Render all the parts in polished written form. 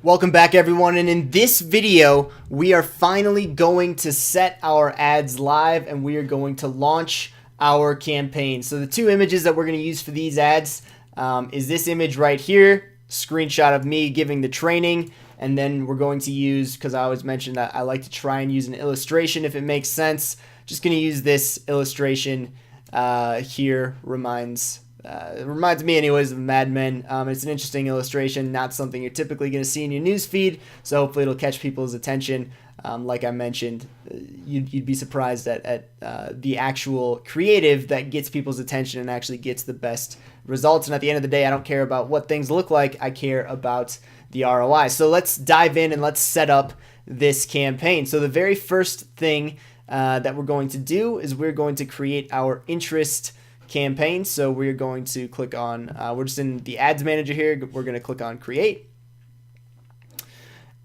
Welcome back everyone, and in this video we are finally going to set our ads live and we are going to launch our campaign. So the two images that we're going to use for these ads is this image right here, screenshot of me giving the training, and then we're going to use, because I always mention that I like to try and use an illustration if it makes sense, just going to use this illustration here. It reminds me anyways of Mad Men. It's an interesting illustration, not something you're typically going to see in your news feed, so hopefully it'll catch people's attention. Like I mentioned, you'd be surprised at the actual creative that gets people's attention and actually gets the best results. And at the end of the day, I don't care about what things look like, I care about the ROI. So let's dive in and let's set up this campaign. So the very first thing that we're going to do is we're going to create our interest campaign. So we're going to click on, we're just in the ads manager here, we're going to click on create.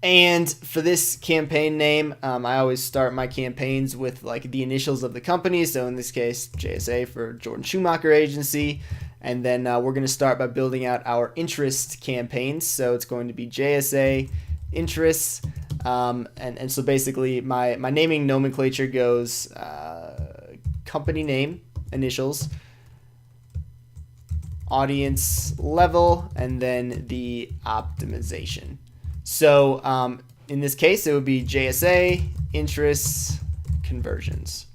And for this campaign name, I always start my campaigns with like the initials of the company. So in this case, JSA for Jordan Schumacher Agency. And then we're going to start by building out our interest campaigns. So it's going to be JSA interests. And so basically my naming nomenclature goes company name, initials, audience level, and then the optimization. So in this case, it would be JSA interests conversions,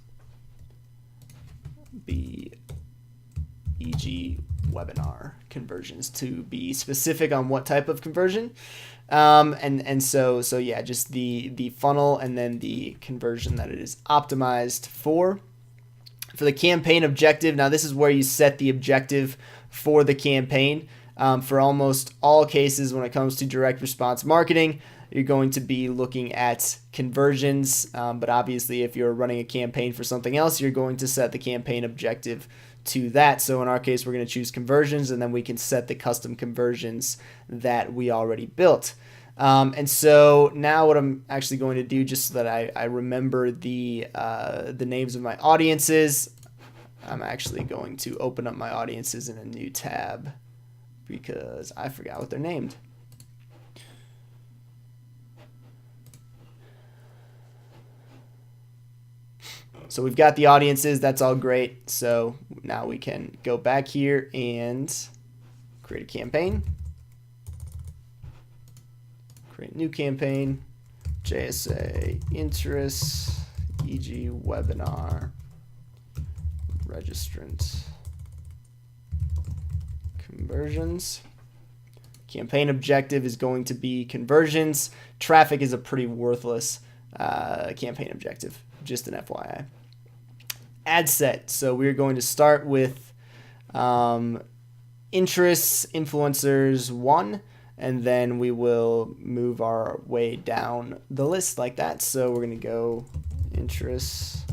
e.g. webinar conversions, to be specific on what type of conversion. So yeah, just the funnel and then the conversion that it is optimized for. For the campaign objective, now this is where you set the objective for the campaign. For almost all cases when it comes to direct response marketing, you're going to be looking at conversions, but obviously if you're running a campaign for something else, you're going to set the campaign objective to that. So in our case, we're going to choose conversions, and then we can set the custom conversions that we already built. And so now what I'm actually going to do, just so that I remember the names of my audiences, I'm actually going to open up my audiences in a new tab because I forgot what they're named. So we've got the audiences, that's all great. So now we can go back here and create a campaign. Create a new campaign, JSA interests, e.g. webinar, registrant conversions. Campaign objective is going to be conversions. Traffic is a pretty worthless campaign objective, just an FYI. Ad set. So we're going to start with interests, influencers 1, and then we will move our way down the list like that. So we're going to go interests,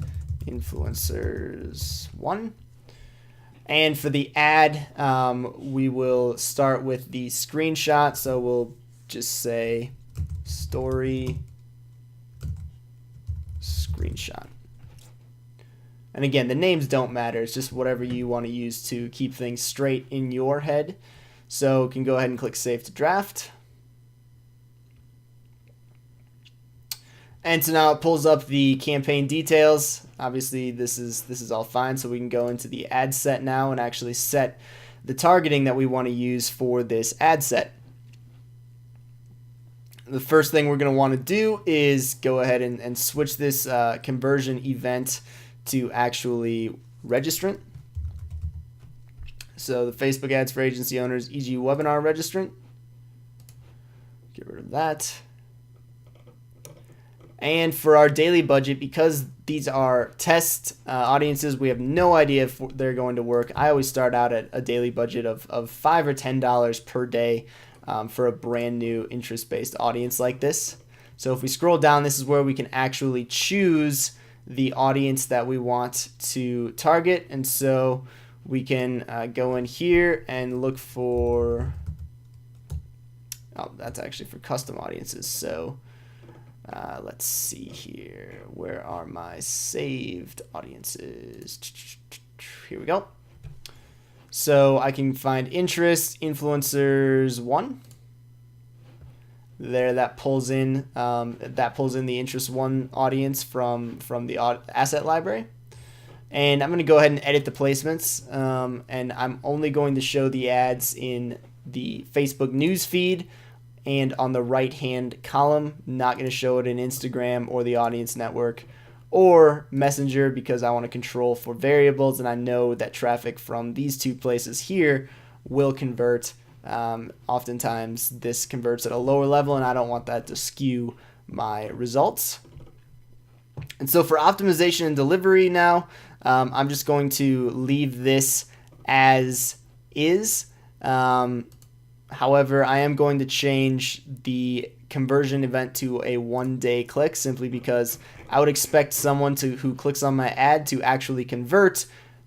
influencers 1. And for the ad, we will start with the screenshot. So we'll just say story screenshot. And again, the names don't matter. It's just whatever you want to use to keep things straight in your head. So you can go ahead and click Save to Draft. And so now it pulls up the campaign details. Obviously, this is all fine. So we can go into the ad set now and actually set the targeting that we want to use for this ad set. The first thing we're going to want to do is go ahead and switch this conversion event to actually registrant. So the Facebook ads for agency owners, e.g. webinar registrant. Get rid of that. And for our daily budget, because these are test audiences, we have no idea if they're going to work. I always start out at a daily budget of $5 or $10 per day for a brand new interest-based audience like this. So if we scroll down, this is where we can actually choose the audience that we want to target. And so we can go in here and look for, oh, that's actually for custom audiences. So let's see here. Where are my saved audiences? Here we go. So I can find interest, influencers 1. there that pulls in the interest one audience from the asset library. And I'm going to go ahead and edit the placements, and I'm only going to show the ads in the Facebook news feed and on the right hand column. Not going to show it in Instagram or the audience network or Messenger, because I want to control for variables, and I know that traffic from these two places here will convert. Oftentimes this converts at a lower level, and I don't want that to skew my results. And so for optimization and delivery now, I'm just going to leave this as is. However, I am going to change the conversion event to a 1-day click, simply because I would expect someone who clicks on my ad to actually convert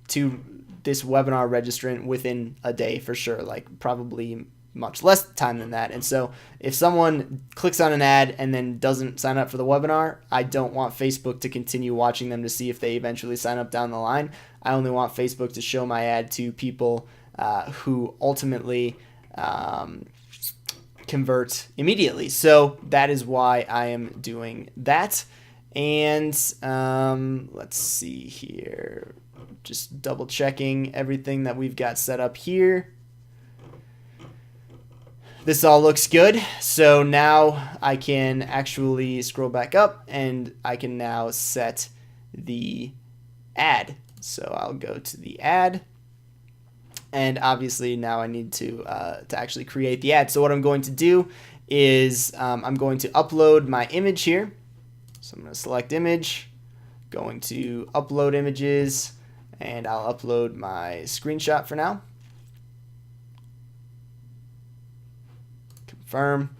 to this webinar registrant within a day for sure, like probably much less time than that. And so if someone clicks on an ad and then doesn't sign up for the webinar, I don't want Facebook to continue watching them to see if they eventually sign up down the line. I only want Facebook to show my ad to people who ultimately convert immediately. So that is why I am doing that. And let's see here, just double checking everything that we've got set up here. This all looks good. So now I can actually scroll back up and I can now set the ad. So I'll go to the ad, and obviously now I need to actually create the ad. So what I'm going to do is I'm going to upload my image here. So I'm going to select image, going to upload images, and I'll upload my screenshot for now. Confirm.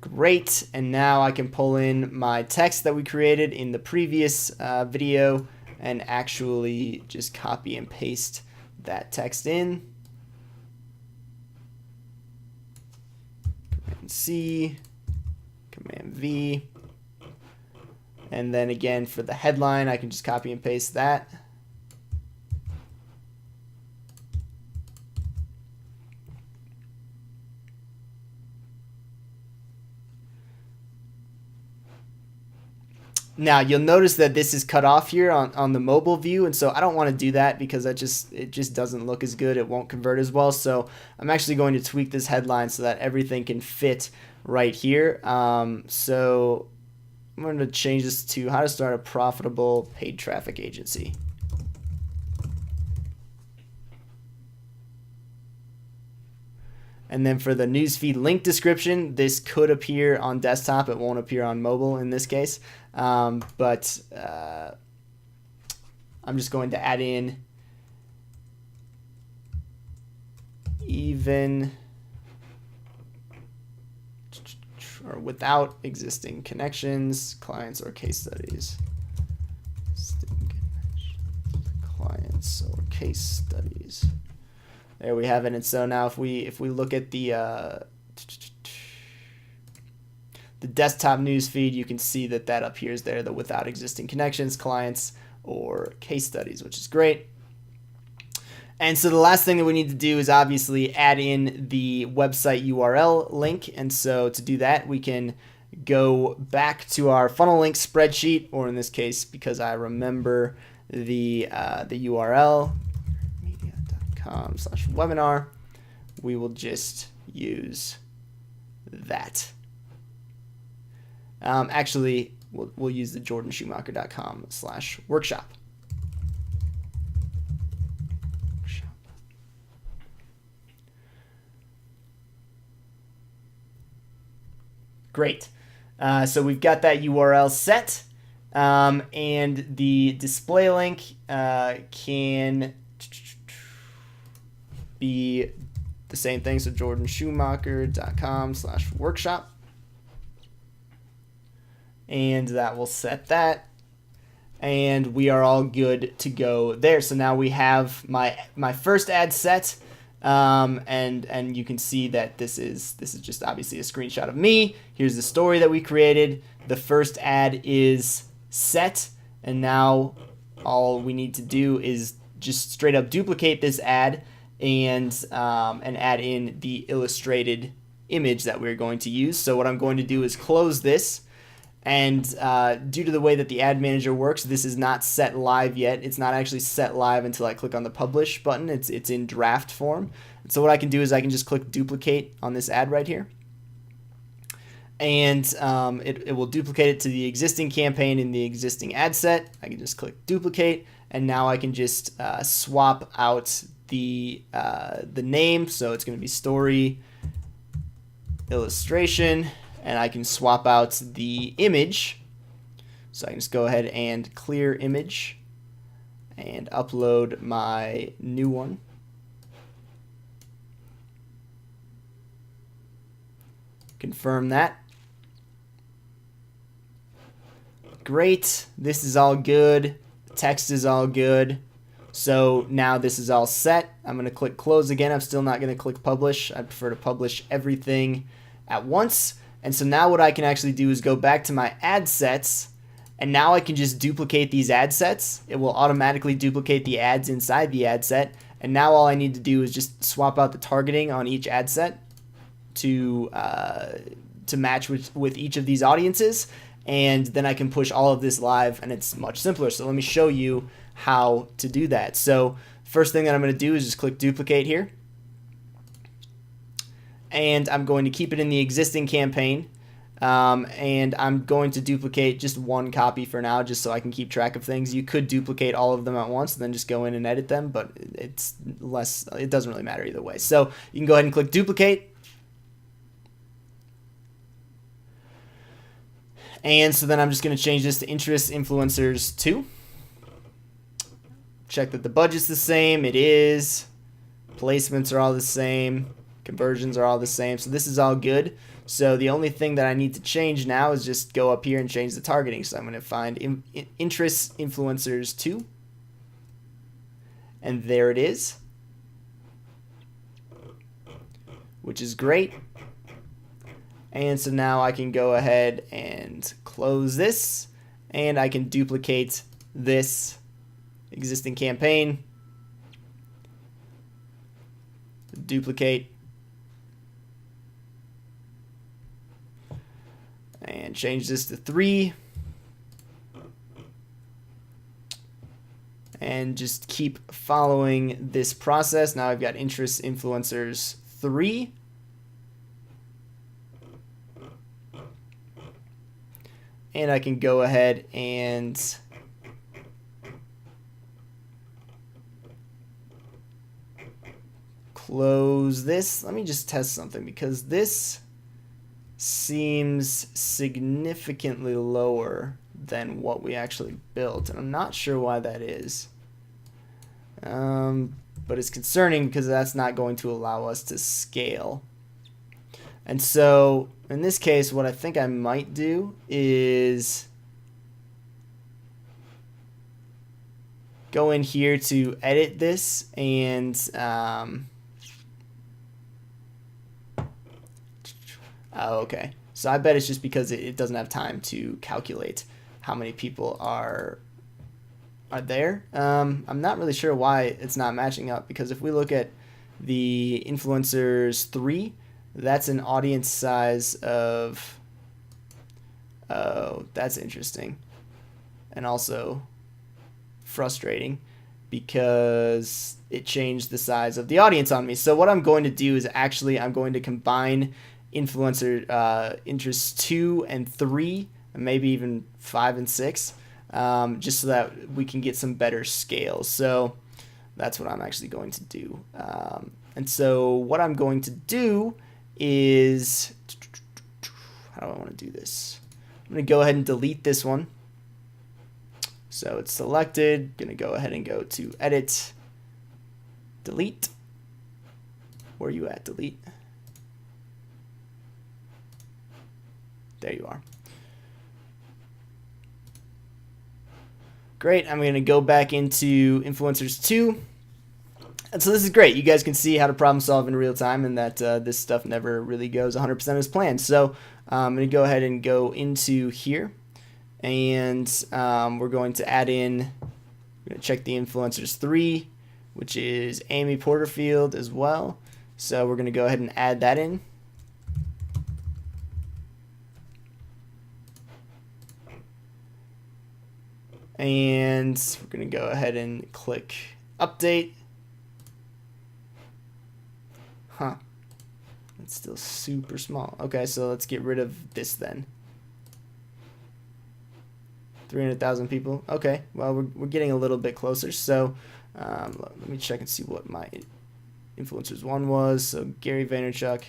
Great, and now I can pull in my text that we created in the previous video and actually just copy and paste that text in. Command C, Command V, and then again for the headline I can just copy and paste that. Now you'll notice that this is cut off here on the mobile view, and so I don't want to do that because it just doesn't look as good. It won't convert as well. So I'm actually going to tweak this headline so that everything can fit right here. So I'm going to change this to how to start a profitable paid traffic agency. And then for the newsfeed link description, this could appear on desktop. It won't appear on mobile in this case. But I'm just going to add in even or without existing connections, clients or case studies. Clients or case studies. There we have it. And so now if we look at the desktop news feed, you can see that appears there, the without existing connections, clients, or case studies, which is great. And so the last thing that we need to do is obviously add in the website URL link. And so to do that, we can go back to our funnel link spreadsheet, or in this case, because I remember the URL, media.com/webinar, we will just use that. Actually, we'll use the jordanschumacher.com/workshop. Great. So we've got that URL set, and the display link can be the same thing. So jordanschumacher.com/workshop. And that will set that, and we are all good to go there. So now we have my first ad set, and you can see that this is just obviously a screenshot of me. Here's the story that we created. The first ad is set, and now all we need to do is just straight up duplicate this ad and add in the illustrated image that we're going to use. So what I'm going to do is close this. And due to the way that the ad manager works, this is not set live yet. It's not actually set live until I click on the publish button. It's in draft form. So what I can do is I can just click duplicate on this ad right here. And it will duplicate it to the existing campaign in the existing ad set. I can just click duplicate, and now I can just swap out the name. So it's going to be story illustration, and I can swap out the image. So I can just go ahead and clear image and upload my new one. Confirm that. Great, this is all good, text is all good. So now this is all set. I'm going to click close again. I'm still not going to click publish. I prefer to publish everything at once. And so now what I can actually do is go back to my ad sets, and now I can just duplicate these ad sets. It will automatically duplicate the ads inside the ad set, and now all I need to do is just swap out the targeting on each ad set to match with each of these audiences, and then I can push all of this live, and it's much simpler. So let me show you how to do that. So first thing that I'm going to do is just click duplicate here, and I'm going to keep it in the existing campaign, and I'm going to duplicate just one copy for now, just so I can keep track of things. You could duplicate all of them at once and then just go in and edit them, but it doesn't really matter either way. So you can go ahead and click duplicate. And so then I'm just going to change this to interest influencers 2. Check that the budget's the same. It is. Placements are all the same. Conversions are all the same. So this is all good. So the only thing that I need to change now is just go up here and change the targeting. So I'm going to find interest influencers 2. And there it is, which is great. And so now I can go ahead and close this, and I can duplicate this existing campaign, duplicate, and change this to 3, and just keep following this process. Now I've got interest influencers 3. And I can go ahead and close this. Let me just test something, because this seems significantly lower than what we actually built, and I'm not sure why that is. But it's concerning because that's not going to allow us to scale. And so in this case, what I think I might do is go in here to edit this, and oh, okay. So I bet it's just because it doesn't have time to calculate how many people are there. I'm not really sure why it's not matching up, because if we look at the influencers 3, that's an audience size of, oh, that's interesting, and also frustrating because it changed the size of the audience on me. So what I'm going to do is actually I'm going to combine influencer interest 2 and 3, and maybe even 5 and 6, just so that we can get some better scale. So that's what I'm actually going to do. And so what I'm going to do is, how do I want to do this? I'm going to go ahead and delete this one. So it's selected. Going to go ahead and go to edit, delete. Where are you at? Delete. There you are. Great. I'm going to go back into influencers 2. And so this is great. You guys can see how to problem solve in real time, and that this stuff never really goes 100% as planned. So I'm going to go ahead and go into here, and we're going to add in, we're going to check the influencers 3, which is Amy Porterfield as well. So we're going to go ahead and add that in. And we're going to go ahead and click update. Huh. It's still super small. Okay, so let's get rid of this then. 300,000 people. Okay, well, we're getting a little bit closer. So let me check and see what my influencers one was. So Gary Vaynerchuk.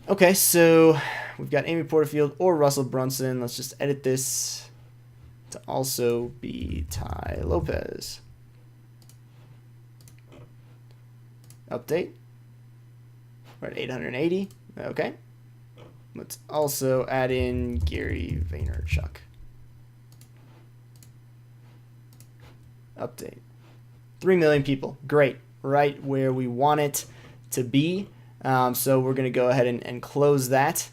Okay, so we've got Amy Porterfield or Russell Brunson. Let's just edit this to also be Ty Lopez. Update. We're at 880. Okay. Let's also add in Gary Vaynerchuk. Update. 3 million people. Great. Right where we want it to be. So we're going to go ahead and close that.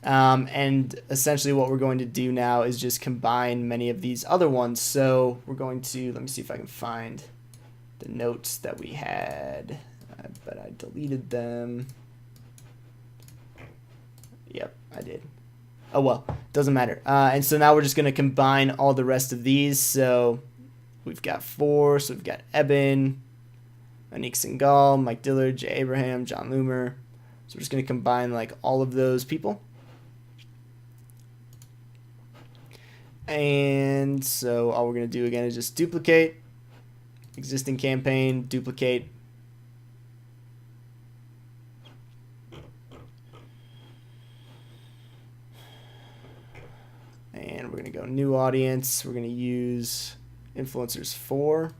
And essentially what we're going to do now is just combine many of these other ones. So we're going to, let me see if I can find the notes that we had. I bet I deleted them. Yep, I did. Oh well, doesn't matter. And so now we're just going to combine all the rest of these. So we've got 4. So we've got Eben, Anik Singhal, Mike Dillard, Jay Abraham, John Loomer. So we're just going to combine like all of those people. And so all we're going to do again is just duplicate existing campaign, duplicate. And we're going to go new audience. We're going to use influencers 4.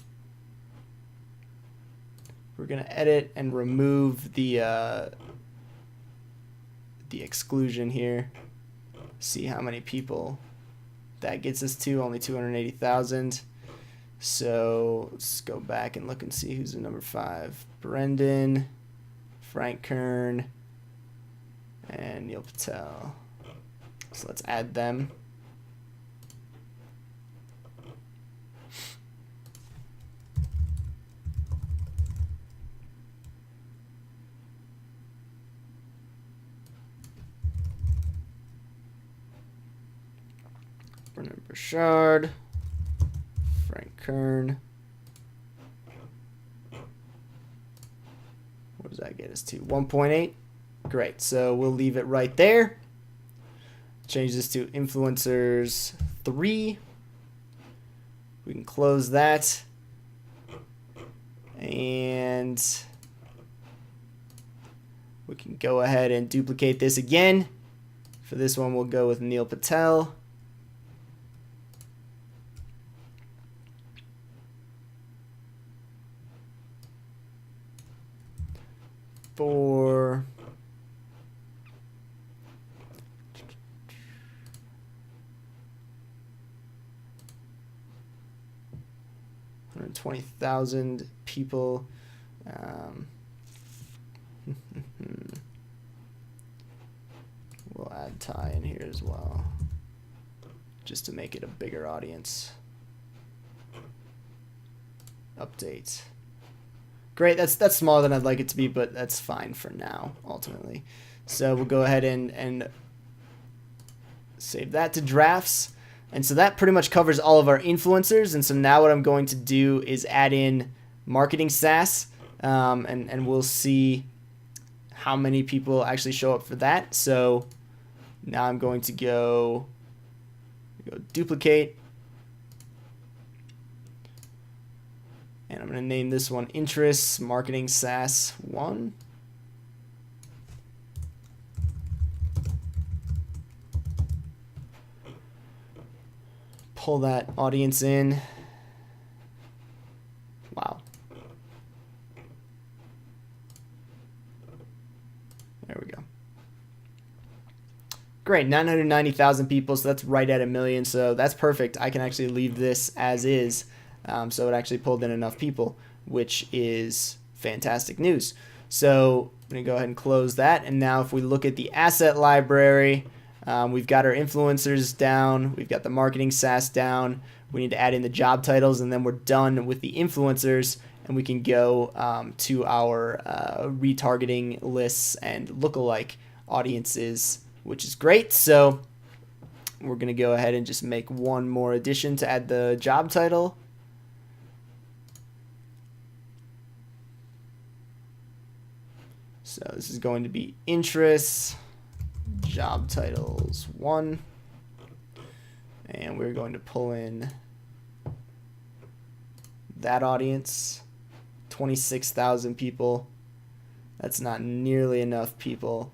We're going to edit and remove the exclusion here. See how many people that gets us to. Only 280,000. So let's go back and look and see who's in number 5. Brendan, Frank Kern, and Neil Patel. So let's add them. Brendan Burchard, Frank Kern. What does that get us to? 1.8. Great. So we'll leave it right there. Change this to influencers 3. We can close that. And we can go ahead and duplicate this again. For this one, we'll go with Neil Patel. For 120,000 people. We'll add Ty in here as well, just to make it a bigger audience. Update. Great, that's smaller than I'd like it to be, but that's fine for now, ultimately. So we'll go ahead and save that to drafts. And so that pretty much covers all of our influencers. And so now what I'm going to do is add in marketing SaaS, and we'll see how many people actually show up for that. So now I'm going to go duplicate. And I'm going to name this one Interests Marketing SaaS 1. Pull that audience in. Wow. There we go. Great, 990,000 people, so that's right at 1 million, so that's perfect. I can actually leave this as is. So it actually pulled in enough people, which is fantastic news. So I'm going to go ahead and close that. And now if we look at the asset library, we've got our influencers down. We've got the marketing SaaS down. We need to add in the job titles, and then we're done with the influencers. And we can go to our retargeting lists and lookalike audiences, which is great. So We're going to go ahead and just make one more addition to add the job title. So this is going to be interests, job titles 1. And we're going to pull in that audience, 26,000 people. That's not nearly enough people.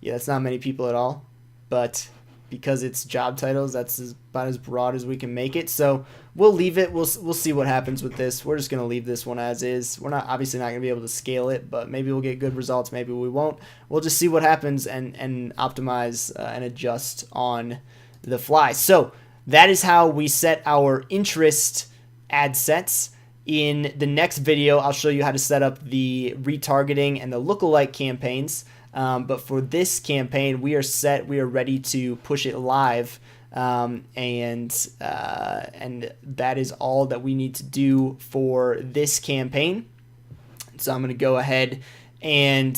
Yeah, that's not many people at all, but because it's job titles, that's about as broad as we can make it. So we'll leave it. We'll see what happens with this. We're just going to leave this one as is. We're obviously not going to be able to scale it, but maybe we'll get good results. Maybe we won't. We'll just see what happens and optimize and adjust on the fly. So that is how we set our interest ad sets. In the next video, I'll show you how to set up the retargeting and the lookalike campaigns. But for this campaign, we are set. We are ready to push it live, and that is all that we need to do for this campaign. So I'm going to go ahead and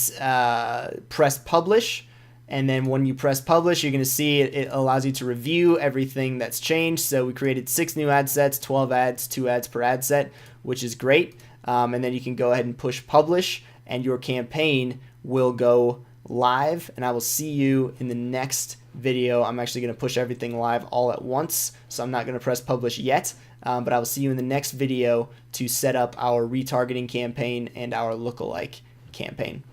press publish. And then when you press publish, you're going to see it allows you to review everything that's changed. So we created 6 new ad sets, 12 ads, 2 ads per ad set, which is great. And then you can go ahead and push publish, and your campaign will go live. And I will see you in the next video. I'm actually going to push everything live all at once, so I'm not going to press publish yet. But I will see you in the next video to set up our retargeting campaign and our lookalike campaign.